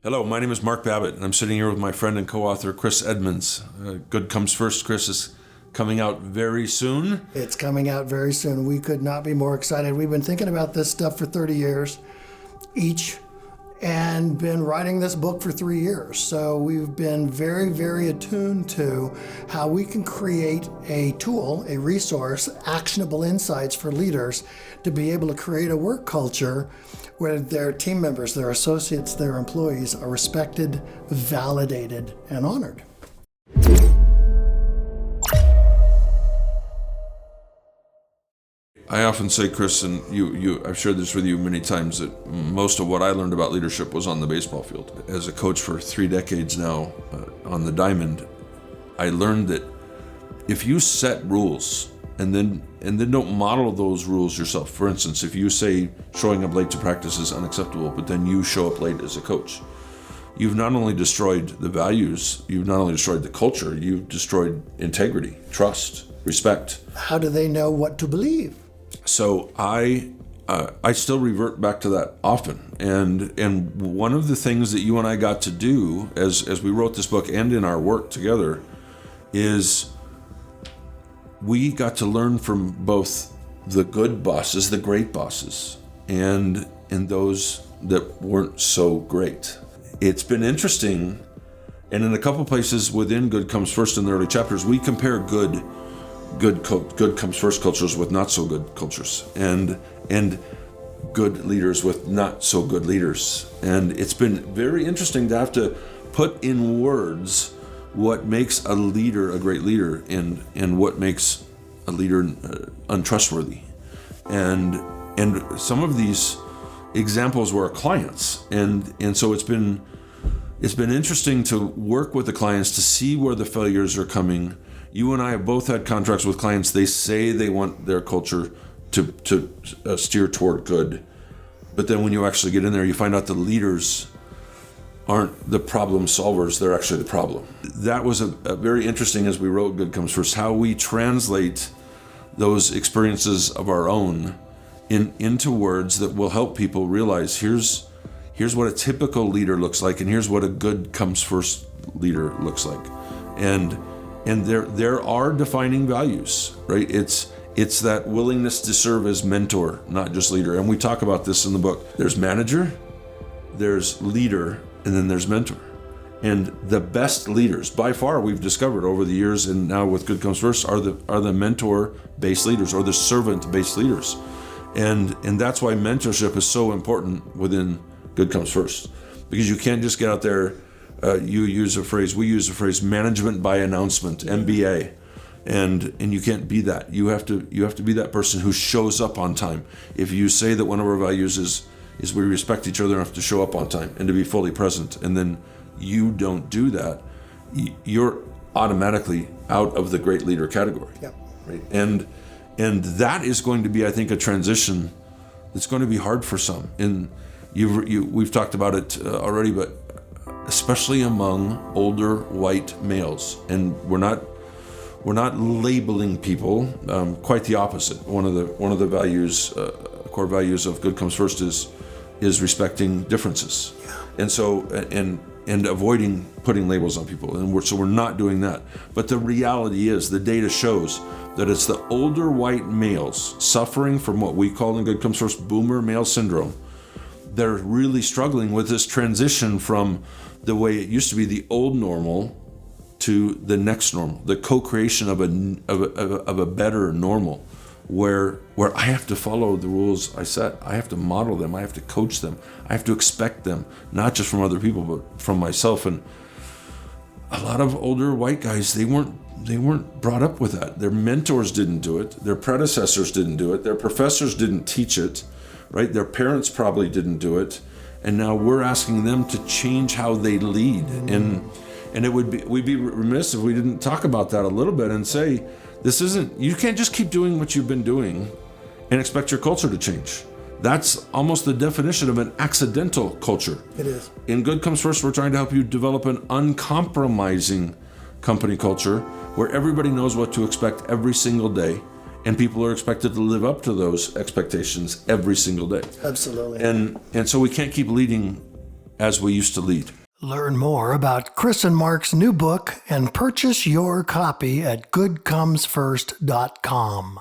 Hello, my name is Mark Babbitt, and I'm sitting here with my friend and co-author, Chris Edmonds. Good Comes First, Chris, is coming out very soon. It's coming out very soon. We could not be more excited. We've been thinking about this stuff for 30 years each and been writing this book for 3 years. So we've been very, very attuned to how we can create a tool, a resource, actionable insights for leaders to be able to create a work culture where their team members, their associates, their employees are respected, validated, and honored. I often say, Chris, and I've shared this with you many times, that most of what I learned about leadership was on the baseball field. As a coach for 3 decades now on the diamond, I learned that if you set rules and then don't model those rules yourself. For instance, if you say showing up late to practice is unacceptable, but then you show up late as a coach, you've not only destroyed the values, you've not only destroyed the culture, you've destroyed integrity, trust, respect. How do they know what to believe? So I still revert back to that often. And one of the things that you and I got to do as we wrote this book and in our work together is we got to learn from both the good bosses, the great bosses, and those that weren't so great. It's been interesting, and in a couple places within Good Comes First in the early chapters, we compare good comes first cultures with not so good cultures, and good leaders with not so good leaders. And it's been very interesting to have to put in words what makes a leader a great leader and what makes a leader untrustworthy. And some of these examples were our clients, and so it's been interesting to work with the clients to see where the failures are coming. You and I have both had contracts with clients. They say they want their culture to steer toward good, but then when you actually get in there, you find out the leaders aren't the problem solvers, they're actually the problem. That was a very interesting, as we wrote Good Comes First, how we translate those experiences of our own into words that will help people realize here's what a typical leader looks like, and here's what a good comes first leader looks like. And there are defining values, right? It's that willingness to serve as mentor, not just leader. And we talk about this in the book. There's manager, there's leader, and then there's mentor. And the best leaders, by far, we've discovered over the years, and now with Good Comes First, are the mentor-based leaders or the servant-based leaders. And that's why mentorship is so important within Good Comes First, because you can't just get out there. We use a phrase, management by announcement, MBA, and you can't be that. You have to be that person who shows up on time. If you say that one of our values is we respect each other enough to show up on time and to be fully present, and then you don't do that, you're automatically out of the great leader category. Yep. Right? And that is going to be, I think, a transition that's going to be hard for some. And we've talked about it already, but especially among older white males, and we're not labeling people. Quite the opposite. One of the values, core values of Good Comes First is respecting differences, and so and avoiding putting labels on people. And we're not doing that. But the reality is, the data shows that it's the older white males suffering from what we call in Good Comes First boomer male syndrome. They're really struggling with this transition from the way it used to be, the old normal, to the next normal, the co-creation of a better normal, where I have to follow the rules I set. I have to model them. I have to coach them. I have to expect them, not just from other people, but from myself. And a lot of older white guys, they weren't brought up with that. Their mentors didn't do it. Their predecessors didn't do it. Their professors didn't teach it, right? Their parents probably didn't do it. And now we're asking them to change how they lead. And we'd be remiss if we didn't talk about that a little bit and say, you can't just keep doing what you've been doing and expect your culture to change. That's almost the definition of an accidental culture. It is. In Good Comes First, we're trying to help you develop an uncompromising company culture where everybody knows what to expect every single day, and people are expected to live up to those expectations every single day. Absolutely. And so we can't keep leading as we used to lead. Learn more about Chris and Mark's new book and purchase your copy at goodcomesfirst.com.